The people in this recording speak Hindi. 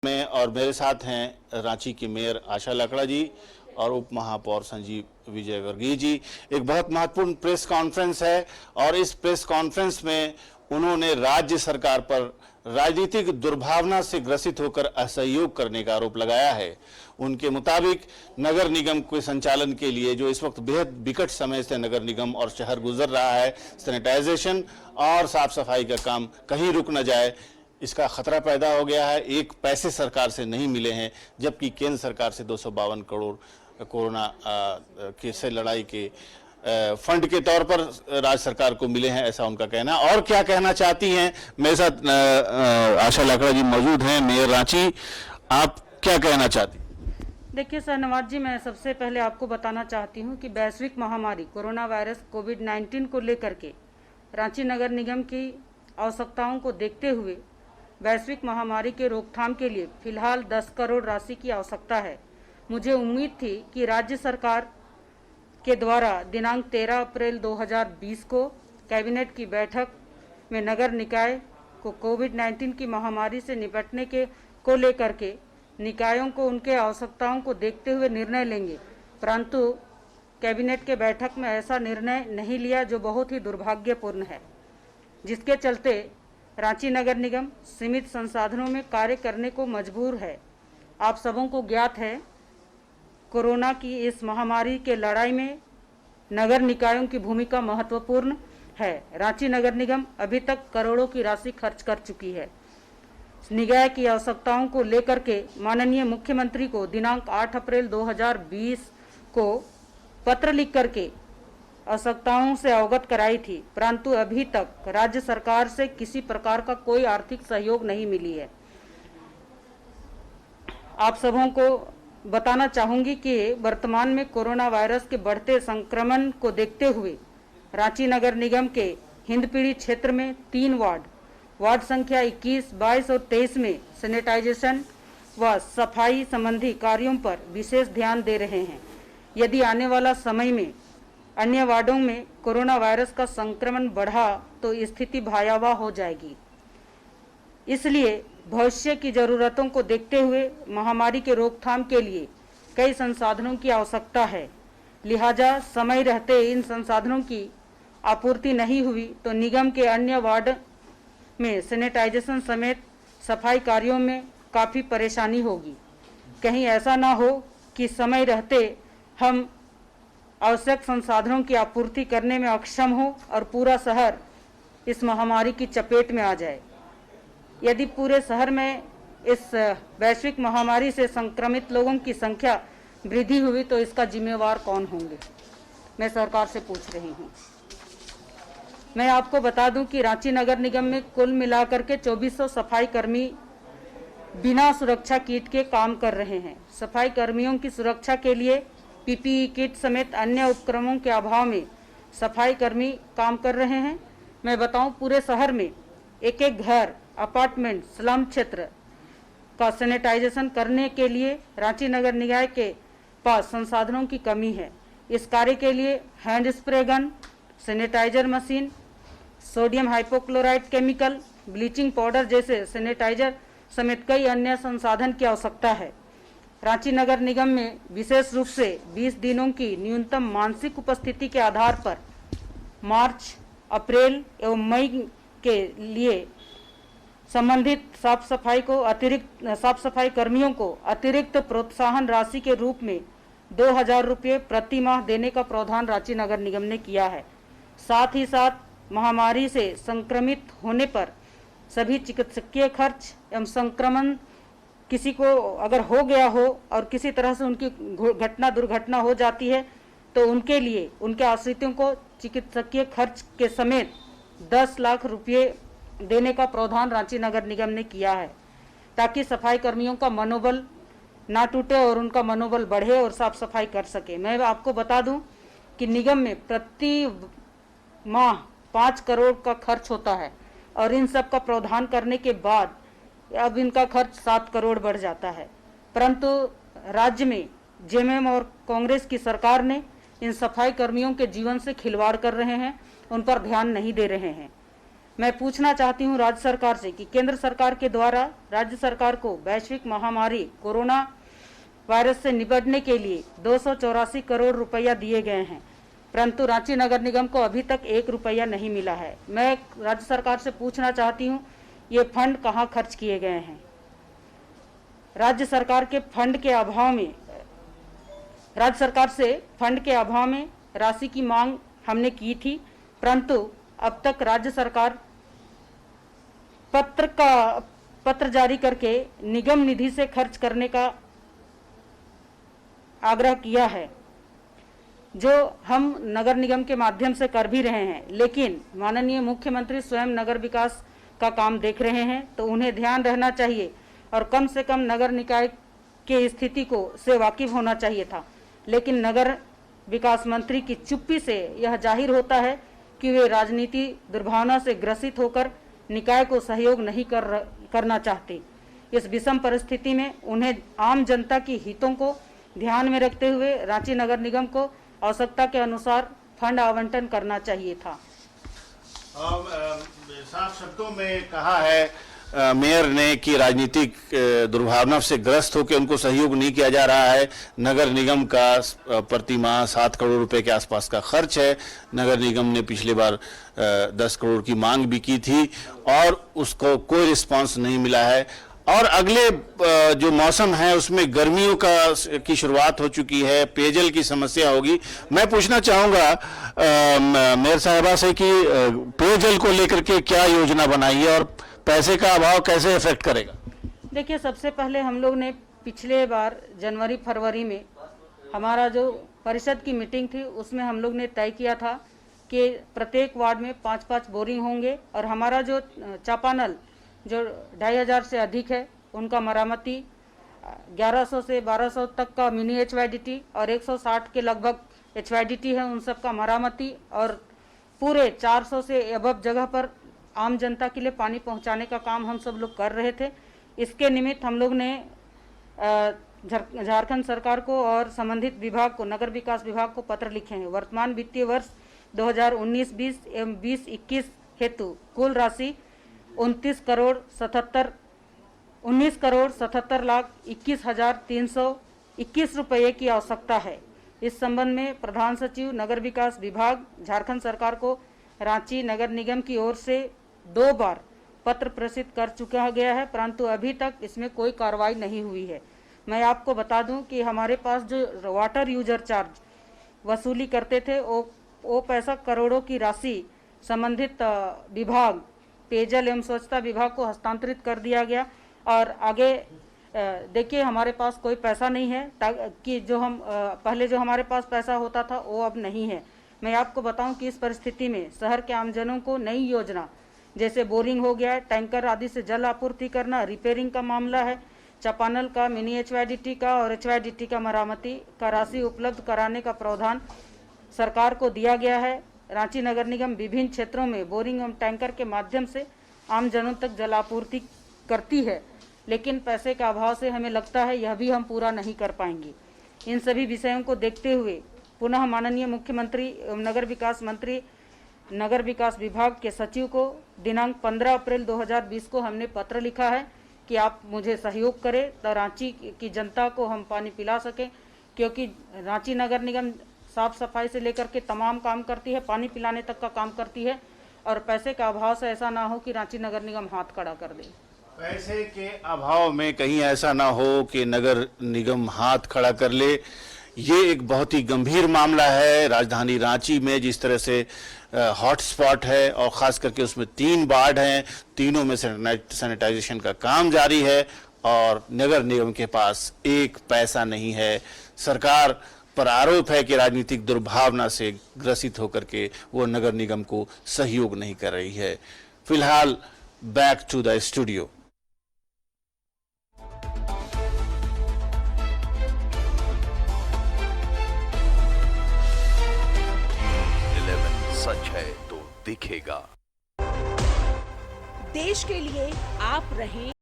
में और मेरे साथ हैं रांची की मेयर आशा लकड़ा जी और उप महापौर संजीव विजय वर्गीय जी। एक बहुत महत्वपूर्ण प्रेस कॉन्फ्रेंस है और इस प्रेस कॉन्फ्रेंस में उन्होंने राज्य सरकार पर राजनीतिक दुर्भावना से ग्रसित होकर असहयोग करने का आरोप लगाया है। उनके मुताबिक नगर निगम के संचालन के लिए जो इस वक्त बेहद विकट समय से नगर निगम और शहर गुजर रहा है, सैनिटाइजेशन और साफ सफाई का काम कहीं रुक न जाए, इसका खतरा पैदा हो गया है। एक पैसे सरकार से नहीं मिले हैं, जबकि केंद्र सरकार से 252 करोड़ कोरोना के से लड़ाई के फंड के तौर पर राज्य सरकार को मिले हैं, ऐसा उनका कहना। और क्या कहना चाहती हैं, मेरे साथ आशा लकड़ा जी मौजूद हैं, मेयर रांची। आप क्या कहना चाहती? देखिए शहनवाज जी, मैं सबसे पहले आपको बताना चाहती हूं कि वैश्विक महामारी कोरोना वायरस कोविड-19 को लेकर के रांची नगर निगम की आवश्यकताओं को देखते हुए वैश्विक महामारी के रोकथाम के लिए फिलहाल 10 करोड़ राशि की आवश्यकता है। मुझे उम्मीद थी कि राज्य सरकार के द्वारा दिनांक 13 अप्रैल 2020 को कैबिनेट की बैठक में नगर निकाय को कोविड-19 की महामारी से निपटने को लेकर के निकायों को उनके आवश्यकताओं को देखते हुए निर्णय लेंगे, परंतु कैबिनेट के बैठक में ऐसा निर्णय नहीं लिया, जो बहुत ही दुर्भाग्यपूर्ण है, जिसके चलते रांची नगर निगम सीमित संसाधनों में कार्य करने को मजबूर है। आप सबों को ज्ञात है, कोरोना की इस महामारी के लड़ाई में नगर निकायों की भूमिका महत्वपूर्ण है। रांची नगर निगम अभी तक करोड़ों की राशि खर्च कर चुकी है। निकाय की आवश्यकताओं को लेकर के माननीय मुख्यमंत्री को दिनांक 8 अप्रैल 2020 को पत्र लिख करके आवश्यकताओं से अवगत कराई थी, परंतु अभी तक राज्य सरकार से किसी प्रकार का कोई आर्थिक सहयोग नहीं मिली है। आप सबों को बताना चाहूंगी कि वर्तमान में कोरोना वायरस के बढ़ते संक्रमण को देखते हुए रांची नगर निगम के हिंदपीढ़ी क्षेत्र में 3 वार्ड संख्या 21, 22 और 23 में सैनिटाइजेशन व सफाई संबंधी कार्यों पर विशेष ध्यान दे रहे हैं। यदि आने वाला समय में अन्य वार्डों में कोरोना वायरस का संक्रमण बढ़ा तो स्थिति भयावह हो जाएगी। इसलिए भविष्य की जरूरतों को देखते हुए महामारी के रोकथाम के लिए कई संसाधनों की आवश्यकता है। लिहाजा समय रहते इन संसाधनों की आपूर्ति नहीं हुई तो निगम के अन्य वार्ड में सैनिटाइजेशन समेत सफाई कार्यों में काफ़ी परेशानी होगी। कहीं ऐसा ना हो कि समय रहते हम आवश्यक संसाधनों की आपूर्ति करने में अक्षम हो और पूरा शहर इस महामारी की चपेट में आ जाए। यदि पूरे शहर में इस वैश्विक महामारी से संक्रमित लोगों की संख्या वृद्धि हुई तो इसका जिम्मेवार कौन होंगे, मैं सरकार से पूछ रही हूँ। मैं आपको बता दूं कि रांची नगर निगम में कुल मिलाकर के 2400 सफाई कर्मी बिना सुरक्षा किट के काम कर रहे हैं। सफाई कर्मियों की सुरक्षा के लिए पीपीई किट समेत अन्य उपकरणों के अभाव में सफाई कर्मी काम कर रहे हैं। मैं बताऊं, पूरे शहर में एक एक घर, अपार्टमेंट, स्लम क्षेत्र का सैनिटाइजेशन करने के लिए रांची नगर निकाय के पास संसाधनों की कमी है। इस कार्य के लिए hand spray gun, sanitizer machine, sodium hypochlorite chemical, bleaching powder जैसे सैनिटाइजर समेत कई अन्य संसाधन की आवश्यकता है। रांची नगर निगम में विशेष रूप से 20 दिनों की न्यूनतम मानसिक उपस्थिति के आधार पर मार्च, अप्रैल एवं मई के लिए संबंधित साफ सफाई कर्मियों को अतिरिक्त प्रोत्साहन राशि के रूप में 2000 रुपये प्रति माह देने का प्रावधान रांची नगर निगम ने किया है। साथ ही साथ महामारी से संक्रमित होने पर सभी चिकित्सकीय खर्च एवं संक्रमण किसी को अगर हो गया हो और किसी तरह से उनकी दुर्घटना हो जाती है तो उनके लिए उनके आश्रितों को चिकित्सकीय खर्च के समेत 10 लाख रुपये देने का प्रावधान रांची नगर निगम ने किया है, ताकि सफाई कर्मियों का मनोबल ना टूटे और उनका मनोबल बढ़े और साफ सफाई कर सके। मैं आपको बता दूं कि निगम में प्रति माह 5 करोड़ का खर्च होता है और इन सब का प्रावधान करने के बाद अब इनका खर्च 7 करोड़ बढ़ जाता है, परंतु राज्य में जेएमएम और कांग्रेस की सरकार ने इन सफाई कर्मियों के जीवन से खिलवाड़ कर रहे हैं, उन पर ध्यान नहीं दे रहे हैं। मैं पूछना चाहती हूं राज्य सरकार से कि केंद्र सरकार के द्वारा राज्य सरकार को वैश्विक महामारी कोरोना वायरस से निपटने के लिए 284 करोड़ रुपया दिए गए हैं, परंतु रांची नगर निगम को अभी तक 1 रुपया नहीं मिला है। मैं राज्य सरकार से पूछना चाहती हूं, ये फंड कहां खर्च किए गए हैं? राज्य सरकार से फंड के अभाव में राशि की मांग हमने की थी, परंतु अब तक राज्य सरकार पत्र जारी करके निगम निधि से खर्च करने का आग्रह किया है, जो हम नगर निगम के माध्यम से कर भी रहे हैं, लेकिन माननीय मुख्यमंत्री स्वयं नगर विकास का काम देख रहे हैं, तो उन्हें ध्यान रहना चाहिए और कम से कम नगर निकाय के स्थिति से वाकिफ होना चाहिए था। लेकिन नगर विकास मंत्री की चुप्पी से यह जाहिर होता है कि वे राजनीति दुर्भावना से ग्रसित होकर निकाय को सहयोग नहीं करना चाहते। इस विषम परिस्थिति में उन्हें आम जनता की हितों को ध्यान में रखते हुए रांची नगर निगम को आवश्यकता के अनुसार फंड आवंटन करना चाहिए था। साफ शब्दों में कहा है मेयर ने कि राजनीतिक दुर्भावना से ग्रस्त होकर उनको सहयोग नहीं किया जा रहा है। नगर निगम का प्रति माह 7 करोड़ रुपए के आसपास का खर्च है। नगर निगम ने पिछली बार 10 करोड़ की मांग भी की थी और उसको कोई रिस्पांस नहीं मिला है। और अगले जो मौसम है उसमें गर्मियों की शुरुआत हो चुकी है, पेयजल की समस्या होगी। मैं पूछना चाहूंगा मेयर साहिबा से कि पेयजल को लेकर के क्या योजना बनाई है और पैसे का अभाव कैसे इफेक्ट करेगा? देखिए, सबसे पहले हम लोग ने पिछले बार जनवरी फरवरी में हमारा जो परिषद की मीटिंग थी उसमें हम लोग ने तय किया था कि प्रत्येक वार्ड में 5-5 बोरिंग होंगे और हमारा जो चापानल जो 2500 से अधिक है उनका मरामती 1100 से 1200 तक का मिनी HYDT और 160 के लगभग HYDT है, उन सब का मरामती और पूरे 400 से अबव जगह पर आम जनता के लिए पानी पहुंचाने का काम हम सब लोग कर रहे थे। इसके निमित्त हम लोग ने झारखंड सरकार को और संबंधित विभाग को, नगर विकास विभाग को पत्र लिखे हैं। वर्तमान वित्तीय वर्ष 2019-20 एवं 20-21 हेतु कुल राशि 19,77,21,321 रुपये की आवश्यकता है। इस संबंध में प्रधान सचिव नगर विकास विभाग झारखंड सरकार को रांची नगर निगम की ओर से 2 बार पत्र प्रेषित कर चुका गया है, परंतु अभी तक इसमें कोई कार्रवाई नहीं हुई है। मैं आपको बता दूं कि हमारे पास जो वाटर यूजर चार्ज वसूली करते थे वो पैसा करोड़ों की राशि संबंधित विभाग पेयजल एवं स्वच्छता विभाग को हस्तांतरित कर दिया गया और आगे देखिए हमारे पास कोई पैसा नहीं है कि जो हम पहले जो हमारे पास पैसा होता था वो अब नहीं है। मैं आपको बताऊं कि इस परिस्थिति में शहर के आमजनों को नई योजना जैसे बोरिंग हो गया है, टैंकर आदि से जल आपूर्ति करना, रिपेयरिंग का मामला है, चापानल का, मिनी HYDT का और HYDT का मरामती का राशि उपलब्ध कराने का प्रावधान सरकार को दिया गया है। रांची नगर निगम विभिन्न क्षेत्रों में बोरिंग एवं टैंकर के माध्यम से आम जनों तक जल आपूर्ति करती है, लेकिन पैसे का अभाव से हमें लगता है यह भी हम पूरा नहीं कर पाएंगे। इन सभी विषयों को देखते हुए पुनः माननीय मुख्यमंत्री एवं नगर विकास मंत्री नगर विकास विभाग के सचिव को दिनांक 15 अप्रैल 2020 को हमने पत्र लिखा है कि आप मुझे सहयोग करें तो रांची की जनता को हम पानी पिला सकें, क्योंकि रांची नगर निगम साफ सफाई से लेकर के तमाम काम करती है, पानी पिलाने तक का काम करती है और पैसे का अभाव से ऐसा ना हो कि रांची नगर निगम हाथ खड़ा कर दे। पैसे के अभाव में कहीं ऐसा ना हो कि नगर निगम हाथ खड़ा कर ले, ये एक बहुत ही गंभीर मामला है। राजधानी रांची में जिस तरह से हॉटस्पॉट है और ख़ास करके उसमें 3 वार्ड हैं, तीनों में सैनिटाइजेशन का काम जारी है और नगर निगम के पास एक पैसा नहीं है। सरकार पर आरोप है कि राजनीतिक दुर्भावना से ग्रसित होकर के वो नगर निगम को सहयोग नहीं कर रही है। फिलहाल बैक टू द स्टूडियो। सच है तो दिखेगा। देश के लिए आप रहें